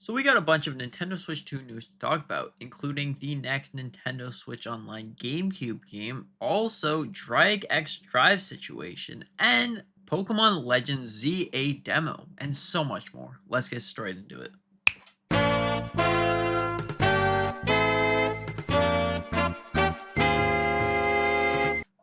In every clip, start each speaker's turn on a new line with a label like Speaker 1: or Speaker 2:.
Speaker 1: So we got a bunch of Nintendo Switch 2 news to talk about, including the next Nintendo Switch Online GameCube game, also Drag X Drive situation, and Pokemon Legends ZA demo, and so much more. Let's get straight into it.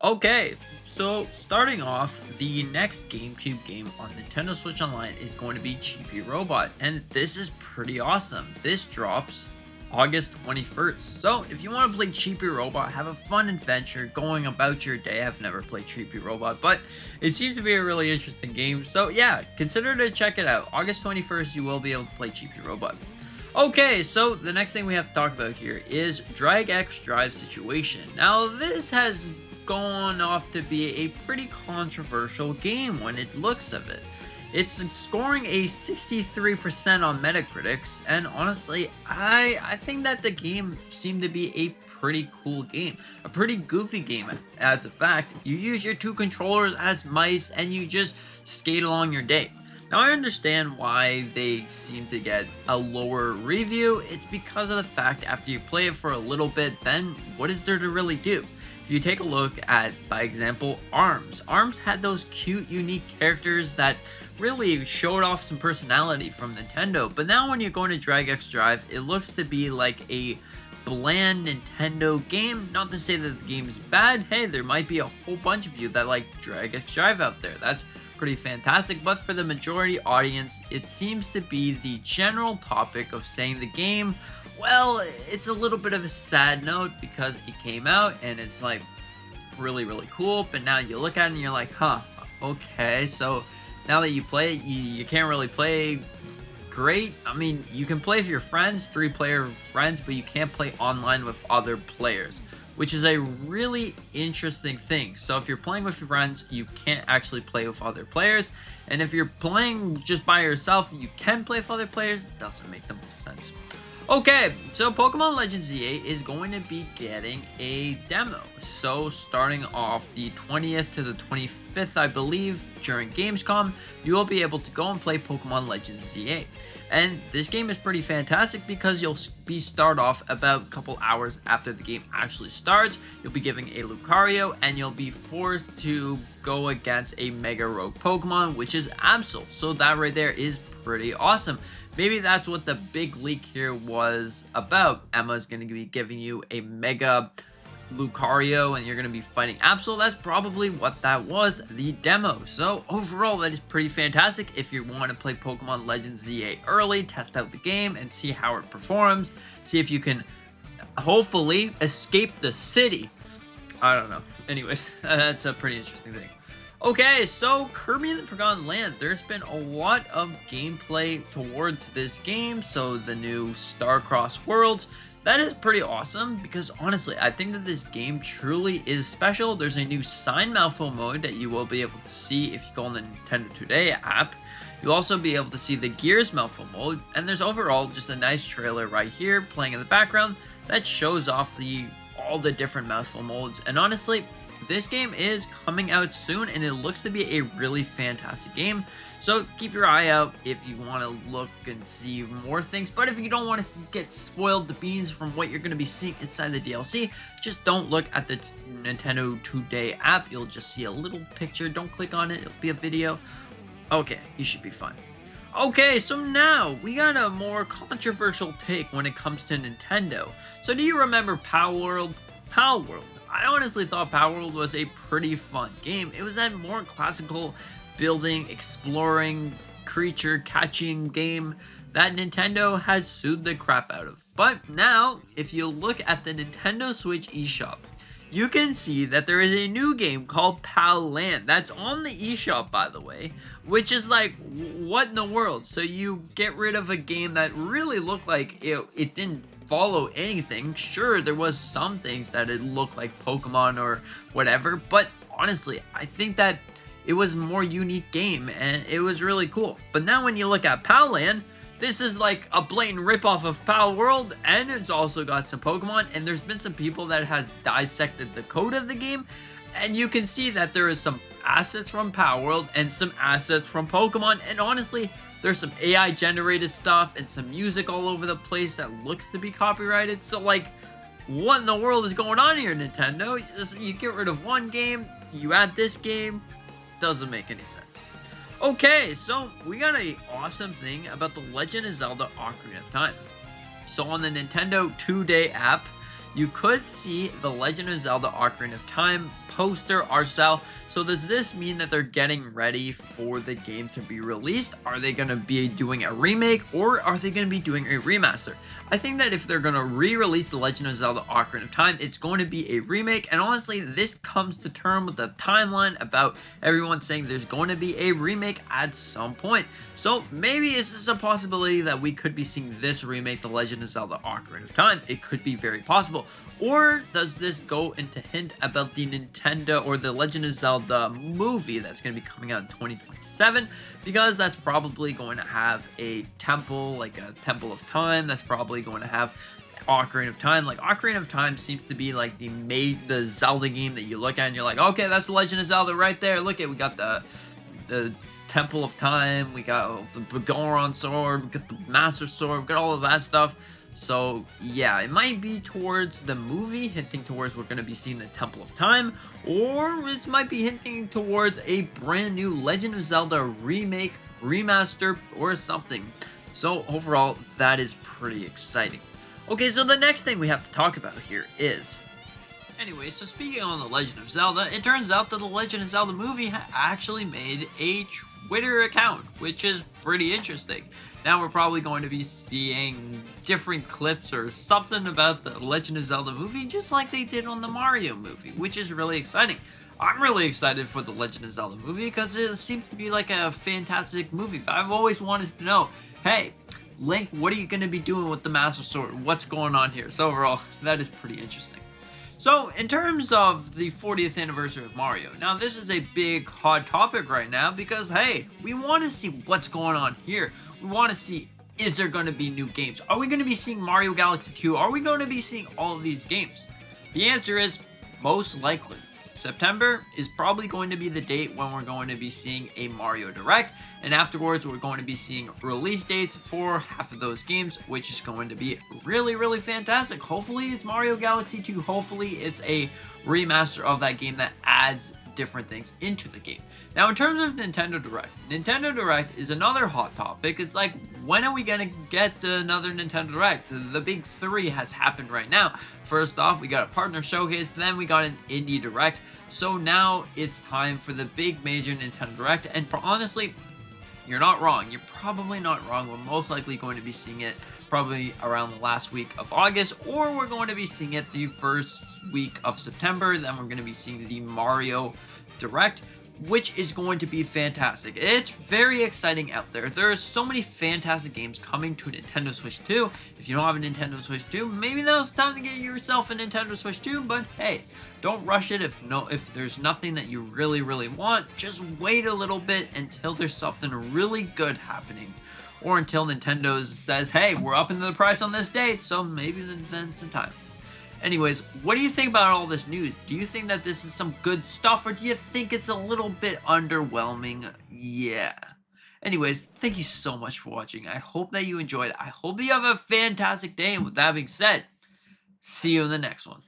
Speaker 1: Okay, so starting off, the next GameCube game on Nintendo Switch Online is going to be Chibi Robot, and this is pretty awesome. This drops August 21st. So if you want to play Chibi Robot, have a fun adventure going about your day. I've never played Chibi Robot, but it seems to be a really interesting game. So yeah, consider to check it out. August 21st, you will be able to play Chibi Robot. Okay, so the next thing we have to talk about here is Drag X Drive situation. Now, this has gone off to be a pretty controversial game when it looks of it. It's scoring a 63% on Metacritics, and honestly, I think that the game seemed to be a pretty cool game. A pretty goofy game, as a fact. You use your two controllers as mice, and you just skate along your day. Now, I understand why they seem to get a lower review. It's because of the fact after you play it for a little bit, then what is there to really do? If you take a look at, by example, ARMS. ARMS had those cute, unique characters that really showed off some personality from Nintendo. But now when you're going to Drag X Drive, it looks to be like a bland Nintendo game. Not to say that the game is bad. Hey, there might be a whole bunch of you that like Drag X Drive out there. That's pretty fantastic. But for the majority audience, it seems to be the general topic of saying the game, well, it's a little bit of a sad note because it came out and it's like really, really cool. But now you look at it and you're like, huh, okay. So now that you play it, you can't really play great. I mean, you can play with your friends, 3-player friends, but you can't play online with other players, which is a really interesting thing. So if you're playing with your friends, you can't actually play with other players. And if you're playing just by yourself, you can play with other players. It doesn't make the most sense. Okay, so Pokemon Legends ZA is going to be getting a demo. So starting off the 20th to the 25th, I believe, during Gamescom, you will be able to go and play Pokemon Legends ZA. And this game is pretty fantastic because you'll start off about a couple hours after the game actually starts. You'll be giving a Lucario and you'll be forced to go against a Mega Rogue Pokemon, which is Absol. So that right there is pretty awesome. Maybe that's what the big leak here was about. Emma's going to be giving you a Mega Lucario and you're going to be fighting Absol. That's probably what that was, the demo. So overall, that is pretty fantastic. If you want to play Pokemon Legends ZA early, test out the game and see how it performs. See if you can hopefully escape the city. I don't know. Anyways, that's a pretty interesting thing. Okay, so Kirby and the Forgotten Land, there's been a lot of gameplay towards this game. So the new Starcross Worlds, that is pretty awesome because honestly, I think that this game truly is special. There's a new Sign Malfo mode that you will be able to see if you go on the Nintendo Today app. You'll also be able to see the Gears Malfo mode, and there's overall just a nice trailer right here playing in the background that shows off all the different Malfo modes. And honestly, this game is coming out soon and it looks to be a really fantastic game. So keep your eye out if you want to look and see more things. But if you don't want to get spoiled the beans from what you're going to be seeing inside the DLC, just don't look at the Nintendo Today app. You'll just see a little picture. Don't click on it. It'll be a video. Okay, you should be fine. Okay, so now we got a more controversial take when it comes to Nintendo. So do you remember Power World? Power World. I honestly thought Power World was a pretty fun game. It was that more classical building, exploring, creature catching game that Nintendo has sued the crap out of. But now, if you look at the Nintendo Switch eShop, you can see that there is a new game called Pal Land. That's on the eShop, by the way, which is like, what in the world? So you get rid of a game that really looked like it didn't follow anything. Sure, there was some things that it looked like Pokemon or whatever, but honestly, I think that it was a more unique game and it was really cool. But now when you look at Pal Land, this is like a blatant ripoff of Pal World, and it's also got some Pokemon, and there's been some people that has dissected the code of the game, and you can see that there is some assets from Pal World and some assets from Pokemon, and honestly, There's some AI generated stuff and some music all over the place that looks to be copyrighted. So like, what in the world is going on here, Nintendo? You get rid of one game, you add this game, doesn't make any sense. Okay, so we got an awesome thing about The Legend of Zelda Ocarina of Time. So on the Nintendo 2-Day app, you could see The Legend of Zelda Ocarina of Time poster art style. So does this mean that they're getting ready for the game to be released? Are they going to be doing a remake, or are they going to be doing a remaster? I think that if they're going to re-release The Legend of Zelda Ocarina of Time, it's going to be a remake. And honestly, this comes to term with the timeline about everyone saying there's going to be a remake at some point. So maybe is this a possibility that we could be seeing this remake, The Legend of Zelda Ocarina of Time? It could be very possible. Or does this go into hint about the Nintendo or the Legend of Zelda movie that's going to be coming out in 2027? Because that's probably going to have a temple, like a Temple of Time. That's probably going to have Ocarina of Time. Like, Ocarina of Time seems to be like the Zelda game that you look at and you're like, okay, that's the Legend of Zelda right there. Look at, we got the Temple of Time, we got the Goron sword, we got the Master Sword, we got all of that stuff. So yeah, it might be towards the movie, hinting towards we're going to be seeing the Temple of Time, or it might be hinting towards a brand new Legend of Zelda remake, remaster, or something. So overall, that is pretty exciting. Okay, so the next thing we have to talk about here is... Anyway, so speaking on The Legend of Zelda, it turns out that The Legend of Zelda movie actually made a Twitter account, which is pretty interesting. Now we're probably going to be seeing different clips or something about the Legend of Zelda movie, just like they did on the Mario movie, which is really exciting. I'm really excited for the Legend of Zelda movie because it seems to be like a fantastic movie. I've always wanted to know, hey, Link, what are you going to be doing with the Master Sword? What's going on here? So overall, that is pretty interesting. So, in terms of the 40th anniversary of Mario, now this is a big hot topic right now because, hey, we want to see what's going on here. We want to see, is there going to be new games? Are we going to be seeing Mario Galaxy 2? Are we going to be seeing all of these games? The answer is most likely. September is probably going to be the date when we're going to be seeing a Mario Direct, and afterwards we're going to be seeing release dates for half of those games, which is going to be really, really fantastic. Hopefully it's Mario Galaxy 2, hopefully it's a remaster of that game that adds different things into the game. Now in terms of Nintendo Direct is another hot topic. It's like, when are we going to get another Nintendo Direct? The big three has happened right now. First off, we got a partner showcase, then we got an indie Direct. So now it's time for the big major Nintendo Direct, and honestly, you're not wrong. You're probably not wrong. We're most likely going to be seeing it probably around the last week of August, or we're going to be seeing it the first week of September. Then we're going to be seeing the Mario Direct, which is going to be fantastic. It's very exciting out there. There are so many fantastic games coming to Nintendo Switch 2. If you don't have a Nintendo Switch 2, maybe now's the time to get yourself a Nintendo Switch 2, but hey, don't rush it. If there's nothing that you really, really want, just wait a little bit until there's something really good happening. Or until Nintendo says, hey, we're upping the price on this date, so maybe then's the time. Anyways, what do you think about all this news? Do you think that this is some good stuff, or do you think it's a little bit underwhelming? Yeah. Anyways, thank you so much for watching. I hope that you enjoyed. I hope that you have a fantastic day, and with that being said, see you in the next one.